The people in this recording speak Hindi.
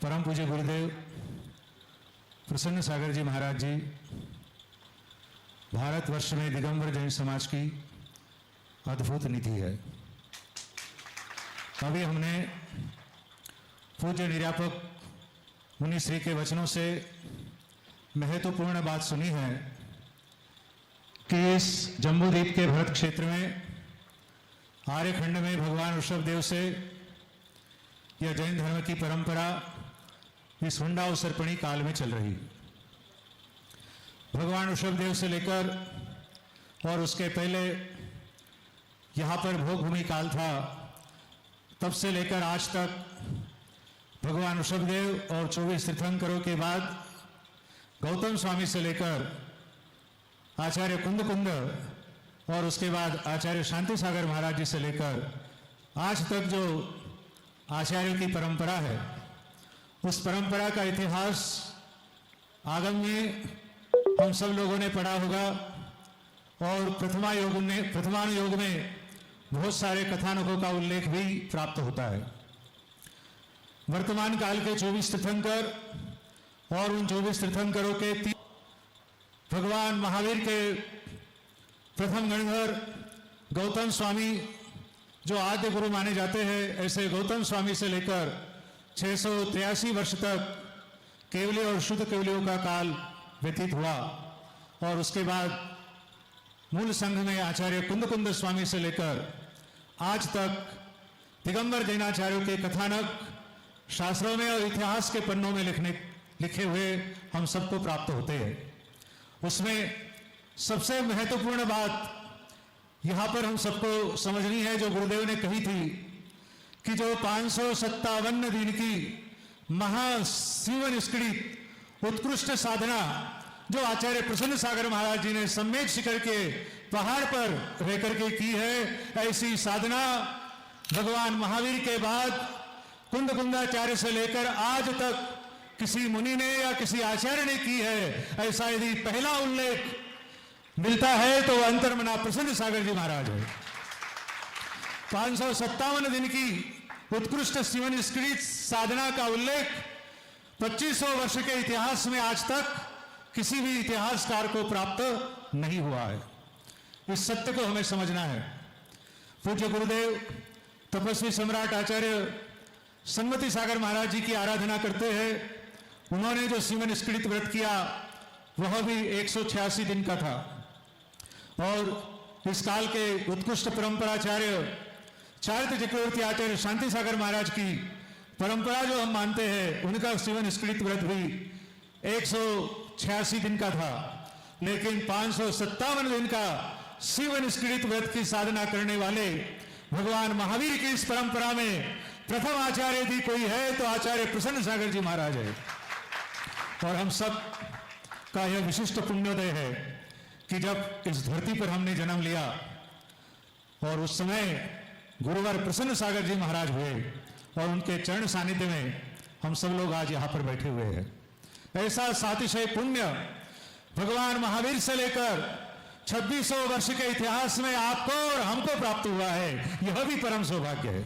परम पूज्य गुरुदेव प्रसन्न सागर जी महाराज जी भारतवर्ष में दिगंबर जैन समाज की अद्भुत निधि है। अभी हमने पूज्य निर्यापक मुनि श्री के वचनों से महत्वपूर्ण बात सुनी है कि इस जम्बूद्वीप के भरत क्षेत्र में आर्यखंड में भगवान ऋषभदेव से यह जैन धर्म की परंपरा इस हुंडा उसर्पणी काल में चल रही। भगवान ऋषभदेव से लेकर और उसके पहले यहाँ पर भोग भूमि काल था, तब से लेकर आज तक भगवान ऋषभदेव और 24 तीर्थंकरों के बाद गौतम स्वामी से लेकर आचार्य कुंद और उसके बाद आचार्य शांति सागर महाराज जी से लेकर आज तक जो आचार्यों की परंपरा है, उस परंपरा का इतिहास आगम में हम सब लोगों ने पढ़ा होगा और प्रथमानुयोग में बहुत सारे कथानकों का उल्लेख भी प्राप्त होता है। वर्तमान काल के 24 तीर्थंकर और उन 24 तीर्थंकरों के भगवान महावीर के प्रथम गणधर गौतम स्वामी जो आद्य गुरु माने जाते हैं, ऐसे गौतम स्वामी से लेकर 683 वर्ष तक केवली और शुद्ध केवलियों का काल व्यतीत हुआ और उसके बाद मूल संघ में आचार्य कुंद स्वामी से लेकर आज तक दिगंबर जैनाचार्यों के कथानक शास्त्रों में और इतिहास के पन्नों में लिखे हुए हम सबको प्राप्त होते हैं। उसमें सबसे महत्वपूर्ण बात यहाँ पर हम सबको समझनी है जो गुरुदेव ने कही थी कि जो 557 दिन की महाशिवनिष्क्रित उत्कृष्ट साधना जो आचार्य प्रसन्न सागर महाराज जी ने सम्मेद शिखर के पहाड़ पर रह करके की है, ऐसी साधना भगवान महावीर के बाद कुंदाचार्य से लेकर आज तक किसी मुनि ने या किसी आचार्य ने की है। ऐसा यदि पहला उल्लेख मिलता है तो अंतर्मना प्रसन्न सागर जी महाराज है। 557 दिन की उत्कृष्ट शिवनिष्क्रित साधना का उल्लेख 2500 वर्ष के इतिहास में आज तक किसी भी इतिहासकार को प्राप्त नहीं हुआ है। इस सत्य को हमें समझना है। पूज्य गुरुदेव तपस्वी सम्राट आचार्य संगति सागर महाराज जी की आराधना करते हैं। उन्होंने जो शिवनिष्क्रित व्रत किया वह भी 186 दिन का था और इस काल के उत्कृष्ट परंपराचार्य चारित्र चक्रवर्ती आचार्य शांति सागर महाराज की परंपरा जो हम मानते हैं, उनका शिवनिष्क्रित व्रत भी 186 दिन का था। लेकिन 557 दिन का शिवनिष्क्रित व्रत की साधना करने वाले भगवान महावीर की इस परंपरा में प्रथम आचार्य यदि कोई है तो आचार्य प्रसन्न सागर जी महाराज है। और हम सब का यह विशिष्ट पुण्योदय है कि जब इस धरती पर हमने जन्म लिया और उस समय गुरुवर प्रसन्न सागर जी महाराज हुए और उनके चरण सानिध्य में हम सब लोग आज यहाँ पर बैठे हुए हैं। ऐसा सातिशय पुण्य भगवान महावीर से लेकर 2600 वर्ष के इतिहास में आपको और हमको प्राप्त हुआ है। यह भी परम सौभाग्य है।